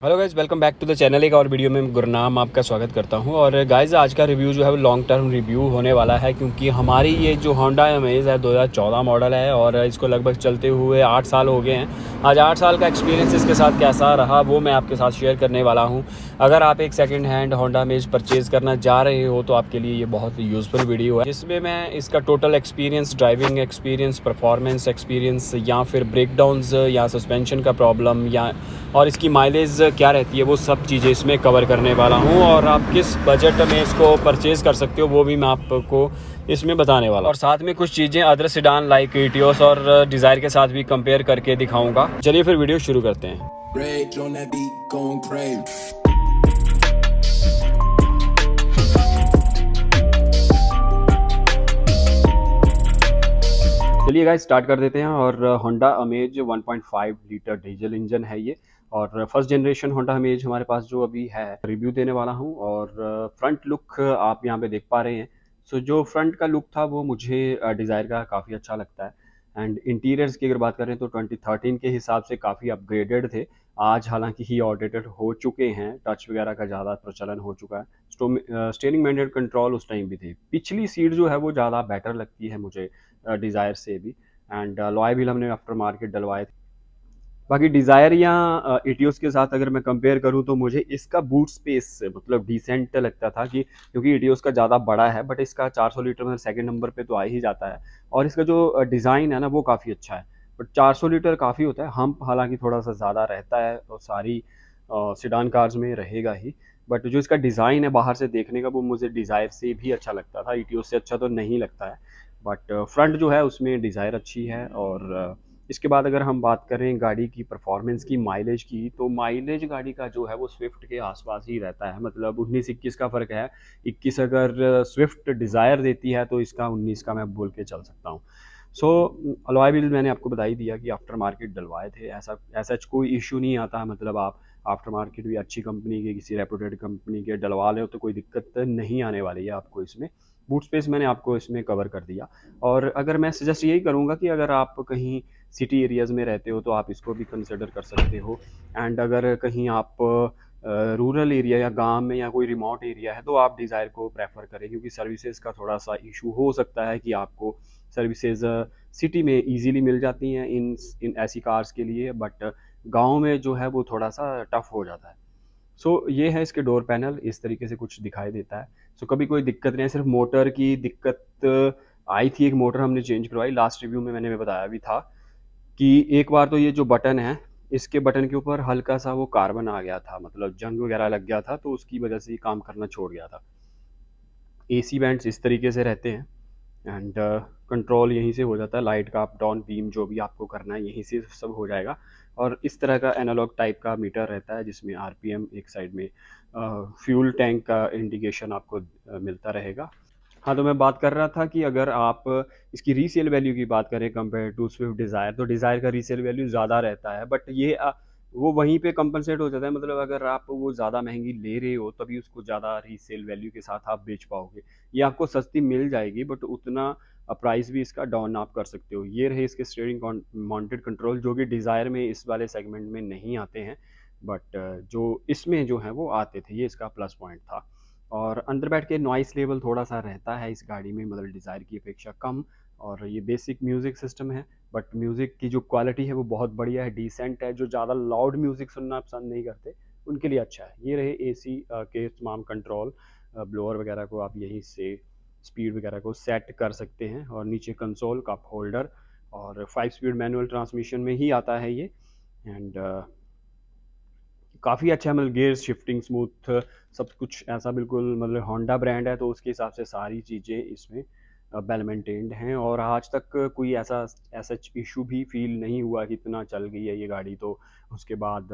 Hello guys, welcome back to the channel. एक और video में गुरनाम आपका स्वागत करता हूं। और गाइज आज का रिव्यू जो है वो लॉन्ग टर्म रिव्यू होने वाला है, क्योंकि हमारी ये जो होंडा अमेज है 2014 मॉडल है और इसको लगभग चलते हुए 8 साल हो गए हैं। आज 8 साल का एक्सपीरियंस इसके साथ कैसा रहा वो मैं आपके साथ शेयर करने वाला हूं। अगर आप एक second hand Honda amaze purchase करना जा रहे हो तो आपके लिए ये बहुत यूज़फुल वीडियो है, जिसमें मैं इसका total experience, driving experience, performance experience या फिर ब्रेकडाउन्स या सस्पेंशन का प्रॉब्लम या और इसकी माइलेज क्या रहती है वो सब चीज़ें इसमें कवर करने वाला हूँ। और आप किस बजट में इसको परचेज़ कर सकते हो वो भी मैं आपको इसमें बताने वाला हूँ। और साथ में कुछ चीज़ें अदर सेडान लाइक इटियोस और डिज़ायर के साथ भी कंपेयर करके दिखाऊंगा। चलिए फिर वीडियो शुरू करते हैं। चलिए गाइस स्टार्ट कर देते हैं। और Honda amaze 1.5 litre diesel engine है ये, और फर्स्ट जनरेशन होंडा अमेज हमारे पास जो अभी है रिव्यू देने वाला हूँ। और फ्रंट लुक आप यहाँ पे देख पा रहे हैं। सो जो फ्रंट का लुक था वो मुझे डिज़ायर का काफ़ी अच्छा लगता है। एंड इंटीरियर्स की अगर बात करें तो 2013 के हिसाब से काफ़ी अपग्रेडेड थे। आज हालांकि ही ऑडिटेड हो चुके हैं, टच वगैरह का ज़्यादा प्रचलन हो चुका है। स्टीयरिंग मैनुअल कंट्रोल उस टाइम भी थे। पिछली सीट जो है वो ज़्यादा बेटर लगती है मुझे डिज़ायर से भी। एंड लॉय व्हील हमने आफ्टर मार्केट डलवाए थे। बाकी डिज़ायर या इटियोस के साथ अगर मैं कंपेयर करूं तो मुझे इसका बूट स्पेस मतलब डिसेंट लगता था, कि क्योंकि इटियोस का ज़्यादा बड़ा है बट इसका 400 लीटर में सेकंड नंबर पे तो आ ही जाता है। और इसका जो डिज़ाइन है ना वो काफ़ी अच्छा है। बट 400 लीटर काफ़ी होता है। हम्प हालांकि थोड़ा सा ज़्यादा रहता है और सारी सिडान कार्स में रहेगा ही। बट जो इसका डिज़ाइन है बाहर से देखने का वो मुझे डिज़ायर से भी अच्छा लगता था, इटियोस से अच्छा तो नहीं लगता है। बट फ्रंट जो है उसमें डिज़ायर अच्छी है। और इसके बाद अगर हम बात करें गाड़ी की परफॉर्मेंस की, माइलेज की, तो माइलेज गाड़ी का जो है वो स्विफ्ट के आसपास ही रहता है। मतलब 19-21 का फ़र्क है। 21 अगर स्विफ्ट डिज़ायर देती है तो इसका 19 का मैं बोल के चल सकता हूँ। सो अलॉय व्हील मैंने आपको बता ही दिया कि आफ्टर मार्केट डलवाए थे। ऐसा ऐसा कोई इशू नहीं आता। मतलब आप आफ्टर मार्केट भी अच्छी कंपनी के, किसी रेपुटेड कंपनी के डलवा ले तो कोई दिक्कत नहीं आने वाली है आपको इसमें। बूट स्पेस मैंने आपको इसमें कवर कर दिया। और अगर मैं सजेस्ट यही करूँगा कि अगर आप कहीं सिटी एरियाज़ में रहते हो तो आप इसको भी कंसिडर कर सकते हो। एंड अगर कहीं आप रूरल एरिया या गांव में या कोई रिमोट एरिया है तो आप डिज़ायर को प्रेफर करें, क्योंकि सर्विसेज का थोड़ा सा इशू हो सकता है कि आपको सर्विसेज सिटी में इजीली मिल जाती हैं इन इन ऐसी कार्स के लिए, बट गांव में जो है वो थोड़ा सा टफ हो जाता है। सो ये है इसके डोर पैनल, इस तरीके से कुछ दिखाई देता है। सो कभी कोई दिक्कत नहीं है, सिर्फ मोटर की दिक्कत आई थी। एक मोटर हमने चेंज करवाई, लास्ट रिव्यू में मैंने बताया भी था कि एक बार तो ये जो बटन है, इसके बटन के ऊपर हल्का सा वो कार्बन आ गया था, मतलब जंग वगैरह लग गया था, तो उसकी वजह से ये काम करना छोड़ गया था। एसी वेंट्स इस तरीके से रहते हैं। एंड कंट्रोल यहीं से हो जाता है, लाइट का अप डाउन बीम जो भी आपको करना है यहीं से सब हो जाएगा। और इस तरह का एनालॉग टाइप का मीटर रहता है जिसमें आरपीएम, एक साइड में फ्यूल टैंक का इंडिकेशन आपको मिलता रहेगा। हाँ, तो मैं बात कर रहा था कि अगर आप इसकी रीसेल वैल्यू की बात करें कंपेयर टू स्विफ्ट डिज़ायर, तो डिज़ायर का रीसेल वैल्यू ज़्यादा रहता है। बट ये वो वहीं पे कंपनसेट हो जाता है। मतलब अगर आप वो ज़्यादा महंगी ले रहे हो तभी उसको ज़्यादा रीसेल वैल्यू के साथ आप बेच पाओगे। ये आपको सस्ती मिल जाएगी बट उतना प्राइस भी इसका डाउन आप कर सकते हो। ये रहे इसके स्टीयरिंग माउंटेड कंट्रोल, जो कि डिज़ायर में इस वाले सेगमेंट में नहीं आते हैं, बट जो इसमें जो है वो आते थे। ये इसका प्लस पॉइंट था। और अंदर बैठ के नॉइस लेवल थोड़ा सा रहता है इस गाड़ी में, मतलब डिज़ायर की अपेक्षा कम। और ये बेसिक म्यूज़िक सिस्टम है, बट म्यूज़िक की जो क्वालिटी है वो बहुत बढ़िया है, डिसेंट है। जो ज़्यादा लाउड म्यूज़िक सुनना पसंद नहीं करते उनके लिए अच्छा है। ये रहे एसी के तमाम कंट्रोल, ब्लोअर वगैरह को आप यहीं से स्पीड वगैरह को सेट कर सकते हैं। और नीचे कंसोल, कप होल्डर, और 5 स्पीड मैनुअल ट्रांसमिशन में ही आता है ये। एंड काफ़ी अच्छा है, मतलब गियर शिफ्टिंग स्मूथ, सब कुछ ऐसा बिल्कुल, मतलब होंडा ब्रांड है तो उसके हिसाब से सारी चीज़ें इसमें वेल मेंटेन्ड हैं। और आज तक कोई ऐसा ऐसा इशू भी फील नहीं हुआ कि इतना चल गई है ये गाड़ी तो उसके बाद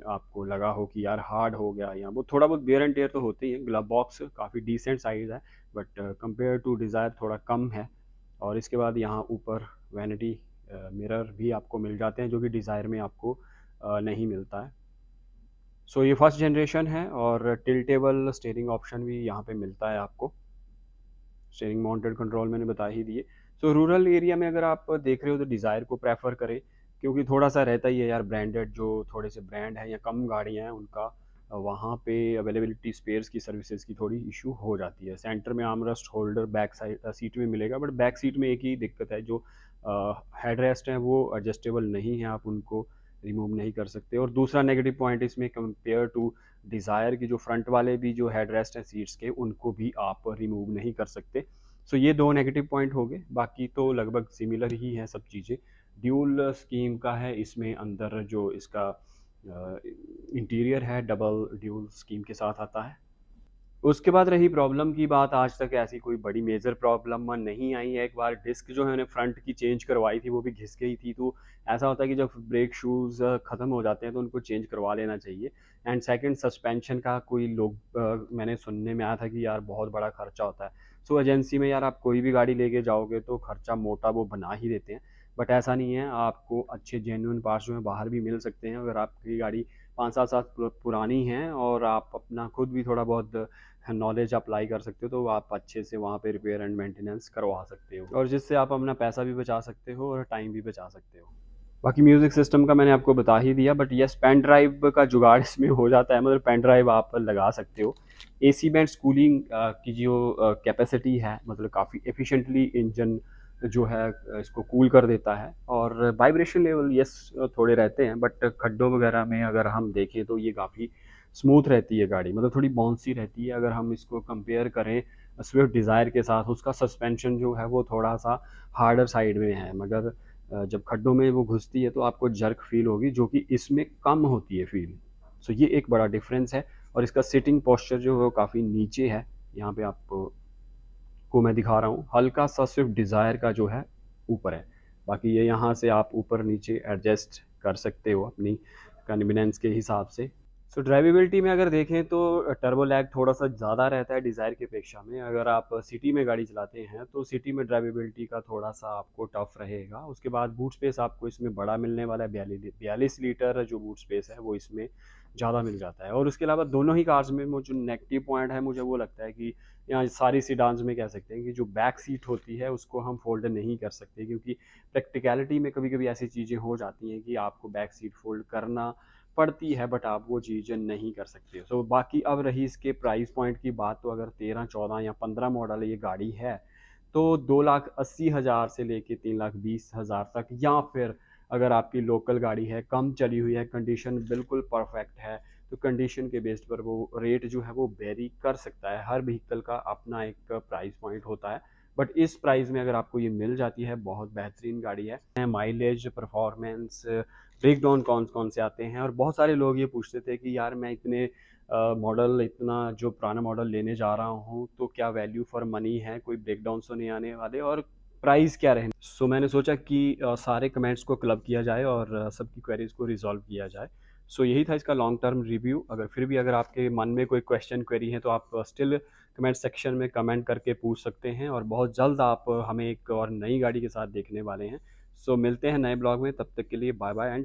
आपको लगा हो कि यार हार्ड हो गया। या वो थोड़ा बहुत वेयर एंड टेयर तो होते ही है। ग्लव बॉक्स काफ़ी डिसेंट साइज़ है, बट कंपेयर टू डिज़ायर थोड़ा कम है। और इसके बाद यहाँ ऊपर वैनिटी मिरर भी आपको मिल जाते हैं, जो कि डिज़ायर में आपको नहीं मिलता है। सो ये फर्स्ट जनरेशन है। और टिल्टेबल स्टीयरिंग ऑप्शन भी यहाँ पे मिलता है आपको। स्टीयरिंग माउंटेड कंट्रोल मैंने बता ही दिए। सो रूरल एरिया में अगर आप देख रहे हो तो डिज़ायर को प्रेफर करें, क्योंकि थोड़ा-सा रहता ही है यार, ब्रांडेड जो थोड़े से ब्रांड हैं या कम गाड़ियाँ हैं उनका वहाँ पे अवेलेबिलिटी स्पेयर्स की सर्विसेज़ की थोड़ी इश्यू हो जाती है। सेंटर में armrest holder back side seat में मिलेगा, बट बैक सीट में एक ही दिक्कत है, जो हेडरेस्ट हैं वो एडजस्टेबल नहीं है, आप उनको रिमूव नहीं कर सकते। और दूसरा नेगेटिव पॉइंट इसमें कंपेयर टू डिज़ायर की जो फ्रंट वाले भी जो हेडरेस्ट हैं सीट्स के, उनको भी आप रिमूव नहीं कर सकते। सो ये 2 नेगेटिव पॉइंट हो गए, बाकी तो लगभग सिमिलर ही हैं सब चीज़ें। ड्यूल स्कीम का है, इसमें अंदर जो इसका इंटीरियर है डबल ड्यूल स्कीम के साथ आता है। उसके बाद रही प्रॉब्लम की बात, आज तक ऐसी कोई बड़ी मेजर प्रॉब्लम नहीं आई है। एक बार डिस्क जो है मैंने फ्रंट की चेंज करवाई थी, वो भी घिस गई थी। तो ऐसा होता है कि जब ब्रेक शूज़ ख़त्म हो जाते हैं तो उनको चेंज करवा लेना चाहिए। एंड सेकंड, सस्पेंशन का कोई लोग मैंने सुनने में आया था कि यार बहुत बड़ा खर्चा होता है। सो एजेंसी में यार आप कोई भी गाड़ी लेके जाओगे तो खर्चा मोटा वो बना ही देते हैं, बट ऐसा नहीं है। आपको अच्छे जेन्युइन पार्ट्स जो हैं बाहर भी मिल सकते हैं। अगर आपकी गाड़ी 5-7 साल पुरानी है और आप अपना खुद भी थोड़ा बहुत नॉलेज अप्लाई कर सकते हो, तो आप अच्छे से वहाँ पे रिपेयर एंड मेंटेनेंस करवा सकते हो, और जिससे आप अपना पैसा भी बचा सकते हो और टाइम भी बचा सकते हो। बाकी म्यूज़िक सिस्टम का मैंने आपको बता ही दिया, बट येस, पेन ड्राइव का जुगाड़ इसमें हो जाता है, मतलब पेन ड्राइव आप लगा सकते हो। एसी बैंड कूलिंग की जो कैपेसिटी है, मतलब काफ़ी एफिशिएंटली इंजन जो है इसको कूल कर देता है। और वाइब्रेशन लेवल यस थोड़े रहते हैं, बट खड्डों वगैरह में अगर हम देखें तो ये काफ़ी स्मूथ रहती है गाड़ी, मतलब थोड़ी बाउंसी रहती है। अगर हम इसको कंपेयर करें स्विफ्ट डिज़ायर के साथ, उसका सस्पेंशन जो है वो थोड़ा-सा हार्डर साइड में है, मगर जब खड्डों में वो घुसती है तो आपको जर्क फ़ील होगी, जो कि इसमें कम होती है फ़ील। सो ये एक बड़ा डिफ़रेंस है। और इसका सिटिंग पोस्चर जो है वो काफ़ी नीचे है। यहाँ पे आपको को मैं दिखा रहा हूँ, हल्का-सा स्विफ्ट डिज़ायर का जो है ऊपर है। बाकी ये यहाँ से आप ऊपर-नीचे एडजस्ट कर सकते हो अपनी कन्वीनियंस के हिसाब से। सो ड्राइवेबिलिटी में अगर देखें तो टर्बो लैग थोड़ा-सा ज़्यादा रहता है डिज़ायर की अपेक्षा में। अगर आप सिटी में गाड़ी चलाते हैं तो सिटी में ड्राइवेबिलिटी का थोड़ा-सा आपको टफ़ रहेगा। उसके बाद बूट स्पेस आपको इसमें बड़ा मिलने वाला है, 42 लीटर जो बूट स्पेस है वो इसमें ज़्यादा मिल जाता है। और उसके अलावा दोनों ही कार्स में वो जो नेगेटिव पॉइंट है, मुझे वो लगता है कि यहाँ सारी सीडान्स में कह सकते हैं कि जो बैक सीट होती है उसको हम फ़ोल्ड नहीं कर सकते, क्योंकि प्रैक्टिकैलिटी में कभी-कभी ऐसी चीज़ें हो जाती हैं कि आपको बैक सीट फ़ोल्ड करना पड़ती है, बट आप वो चीज़ें नहीं कर सकते। सो बाकी अब रही इसके प्राइस पॉइंट की बात, तो अगर 13, 14 या 15 मॉडल ये गाड़ी है तो 2,80,000 से लेके 3,20,000 तक, या फिर अगर आपकी लोकल गाड़ी है, कम चली हुई है, कंडीशन बिल्कुल परफेक्ट है, तो कंडीशन के बेस पर वो रेट जो है वो वेरी कर सकता है। हर व्हीकल का अपना एक प्राइस पॉइंट होता है, बट इस प्राइस में अगर आपको ये मिल जाती है, बहुत बेहतरीन गाड़ी है। माइलेज, परफॉर्मेंस, ब्रेकडाउन कौन-कौन से आते हैं, और बहुत सारे लोग ये पूछते थे कि यार मैं इतने मॉडल, इतना जो पुराना मॉडल लेने जा रहा हूँ, तो क्या वैल्यू फॉर मनी है, कोई ब्रेकडाउन्स तो नहीं आने वाले, और प्राइस क्या रहें? सो मैंने सोचा कि सारे कमेंट्स को क्लब किया जाए और सबकी क्वेरीज़ को रिज़ॉल्व किया जाए। सो यही था इसका लॉन्ग टर्म रिव्यू। अगर फिर भी अगर आपके मन में कोई क्वेश्चन, क्वेरी है, तो आप स्टिल कमेंट सेक्शन में कमेंट करके पूछ सकते हैं, और बहुत जल्द आप हमें एक और नई गाड़ी के साथ देखने वाले हैं। सो मिलते हैं नए ब्लॉग में, तब तक के लिए बाय बाय एंड